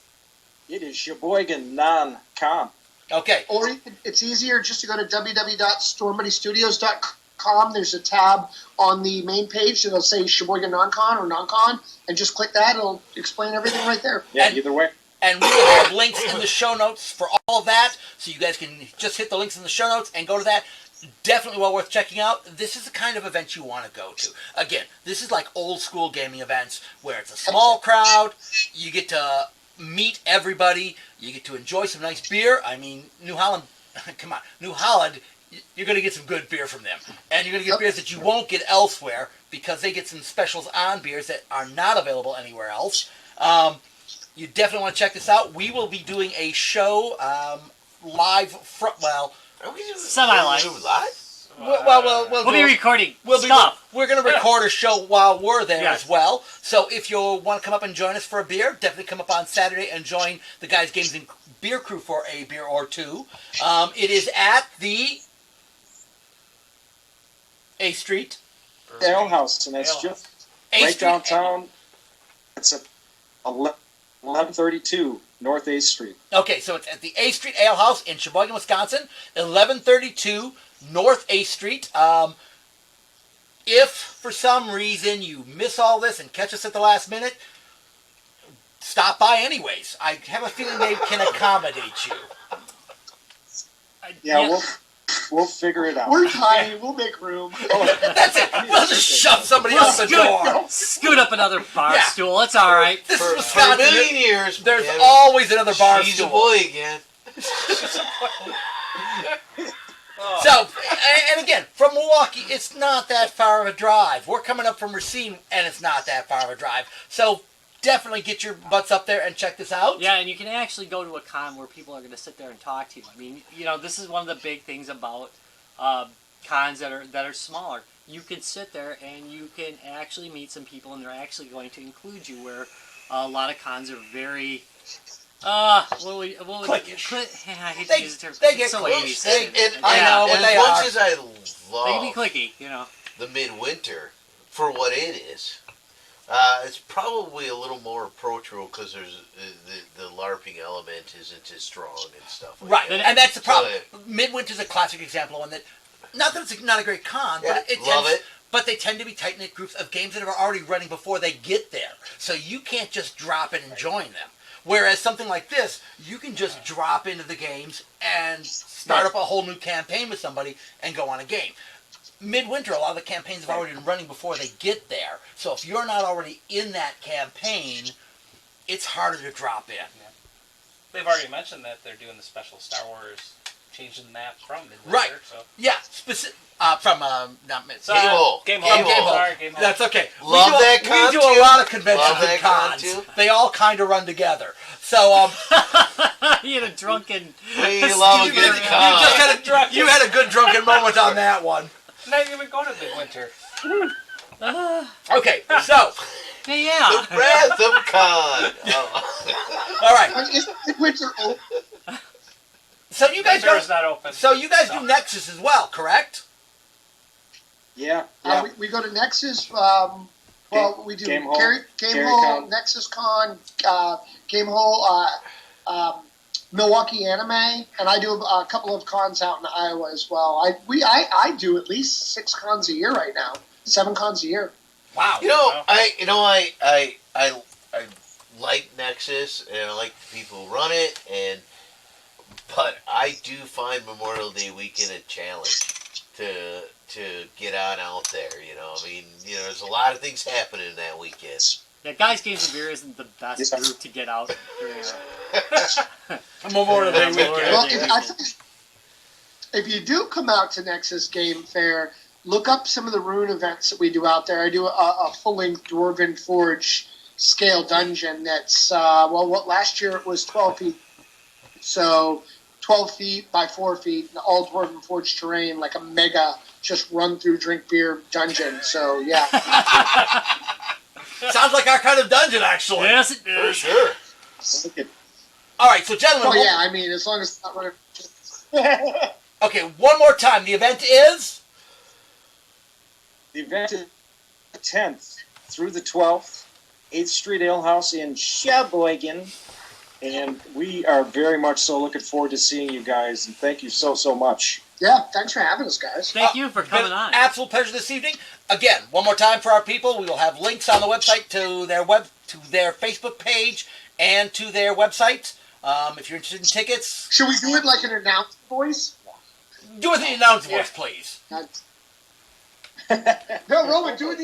It is SheboyganNon.com. Okay. Or it's easier just to go to www.stormbuddystudios.com. There's a tab on the main page that'll say Sheboygan Non-Con or Non-Con, and just click that. It'll explain everything right there. Yeah, either way. And we will have links in the show notes for all of that, so you guys can just hit the links in the show notes and go to that. Definitely well worth checking out. This is the kind of event you want to go to. Again, this is like old school gaming events where it's a small crowd. You get to meet everybody. You get to enjoy some nice beer. I mean, New Holland, come on, New Holland, you're going to get some good beer from them. And you're going to get beers that you won't get elsewhere because they get some specials on beers that are not available anywhere else. You definitely want to check this out. We will be doing a show live semi-live. We'll be recording we're going to record a show while we're there Yes. as well. So if you want to come up and join us for a beer, definitely come up on Saturday and join the Guys Games and Beer crew for a beer or two. It is at the A Street Ale House, and that's just right downtown. It's at 1132 North 8th Street. Okay, so it's at the A Street Ale House in Sheboygan, Wisconsin, 1132 North 8th Street. If for some reason you miss all this and catch us at the last minute, stop by anyways. I have a feeling they can accommodate you. Yeah, we'll figure it out. We're tiny. We'll make room. That's it. We'll just shove somebody out the door. Scoot up another bar stool. It's all right. This is For a Wisconsin. million years, There's always another bar she's stool. a boy again. So, and again, from Milwaukee, it's not that far of a drive. We're coming up from Racine, and it's not that far of a drive. So, definitely get your butts up there and check this out. Yeah, and you can actually go to a con where people are going to sit there and talk to you. I mean, this is one of the big things about cons that are smaller. You can sit there and you can actually meet some people, and they're actually going to include you. Where a lot of cons are very Cliquish. I hate They- to use the term. they get so close. 80s. I know, and but they as much are. as I They can be love clicky, the midwinter for what it is, it's probably a little more approachable because there's the LARPing element isn't as strong and stuff like Right, that. and that's the problem. So, Midwinter's a classic example of one that, not that it's not a great con, Yeah, but love it. But they tend to be tight-knit groups of games that are already running before they get there. So you can't just drop in and join them. Whereas something like this, you can just drop into the games and start up a whole new campaign with somebody and go on a game. Midwinter, a lot of the campaigns have already been running before they get there. So if you're not already in that campaign, it's harder to drop in. They've already mentioned that they're doing the special Star Wars, changing the map from Midwinter. Right. So. Yeah, from not Mid. Game Hole. Game Game Hole. Hole. Sorry, Game Hole. That's okay. Love that We con do too. a lot of conventions Love that and con cons. too. They all kind of run together. So You had a drunken. we love a good con. you had a good drunken moment on that one. Not even going to Midwinter. Okay, so Yeah. The Wrath of Con. Oh. all right. Is Midwinter open? So you guys Midwinter's go. not open. So you guys do Nexus as well, correct? Yeah. We go to Nexus. We do Game Hole, Game Gary Hole, Con. Nexus Con, Game Hole, Milwaukee Anime, and I do a couple of cons out in Iowa as well. I do at least 6 cons a year right now, 7 cons a year. Wow. I like Nexus and I like the people who run it, but I do find Memorial Day weekend a challenge to get on out there. There's a lot of things happening that weekend. Yeah, Guys, Games, and Beer isn't the best Yeah. group to get out during Memorial Day Memorial weekend. Well, Day if you do come out to Nexus Game Fair, look up some of the rune events that we do out there. I do a full-length Dwarven Forge scale dungeon that's, last year it was 12 feet. So 12 feet by 4 feet, all Dwarven Forge terrain, like a mega just run through drink beer dungeon. So, yeah. Sounds like our kind of dungeon, actually. Yes, it For is. sure. All right, so gentlemen. Oh, yeah, I mean, as long as it's not running. Okay, one more time. The event is. The event is the 10th through the 12th, 8th Street Ale House in Sheboygan. And we are very much so looking forward to seeing you guys. And thank you so, so much. Yeah, thanks for having us, guys. Thank you for coming Been on. Absolute pleasure this evening. Again, one more time for our people. We will have links on the website to their Facebook page and to their website. If you're interested in tickets, Should we do it like an announced voice? do it in the announce voice, please. No, Roman, do it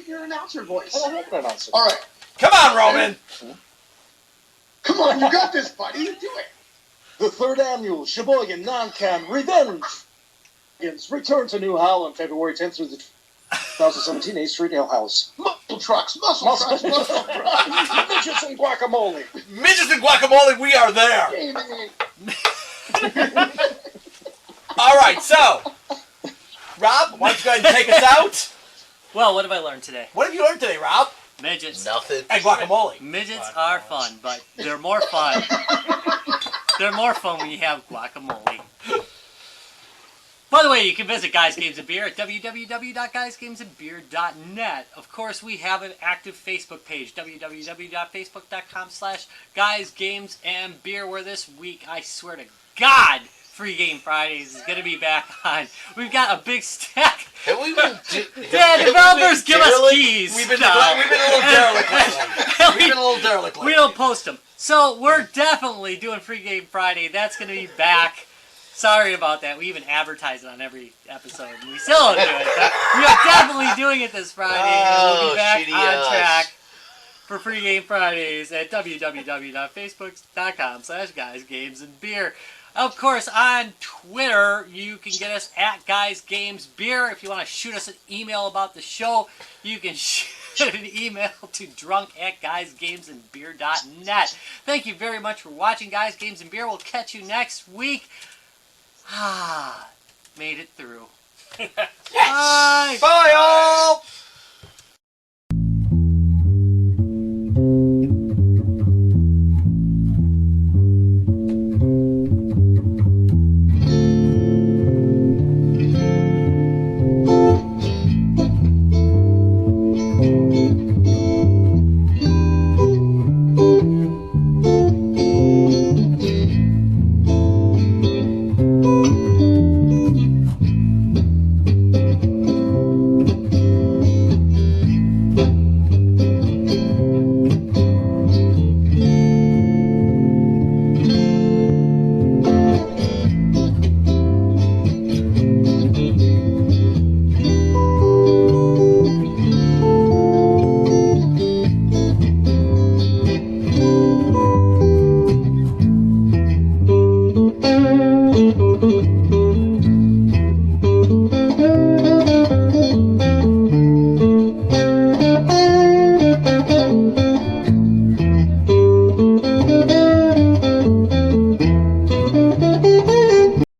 your announcer voice. I don't have an announcer. All right. Come on, Roman. Come on, you got this, buddy. Do it. The 3rd annual Sheboygan Non-Con Revenge return to New Holland, February 10th through the 2017 8th Street Ale House. Muscle trucks, muscle trucks. Midgets and guacamole. Midgets and guacamole, we are there. Gaming. All right, so, Rob, why don't you go ahead and take us out? Well, what have I learned today? What have you learned today, Rob? Midgets. Nothing. And guacamole. Midgets are fun, but they're more fun. They're more fun when you have guacamole. By the way, you can visit Guys Games and Beer at www.guysgamesandbeer.net. Of course, we have an active Facebook page, www.facebook.com/guysgamesandbeer, where this week, I swear to God, Free Game Fridays is going to be back on. We've got a big stack. Have we been? Yeah, developers give us keys. We've been a little derelict lately. We've been a little derelict lately. We don't post them. So we're definitely doing Free Game Friday. That's going to be back. Sorry about that. We even advertise it on every episode. And we still don't do it. But we are definitely doing it this Friday. And we'll be back shitty on us. track for Free Game Fridays at www.facebook.com/guysgamesandbeer. Of course, on Twitter, you can get us at Guys Games Beer. If you want to shoot us an email about the show, you can shoot an email to drunk@guysgamesandbeer.net. Thank you very much for watching Guys Games and Beer. We'll catch you next week. Made it through. Bye. Bye, all.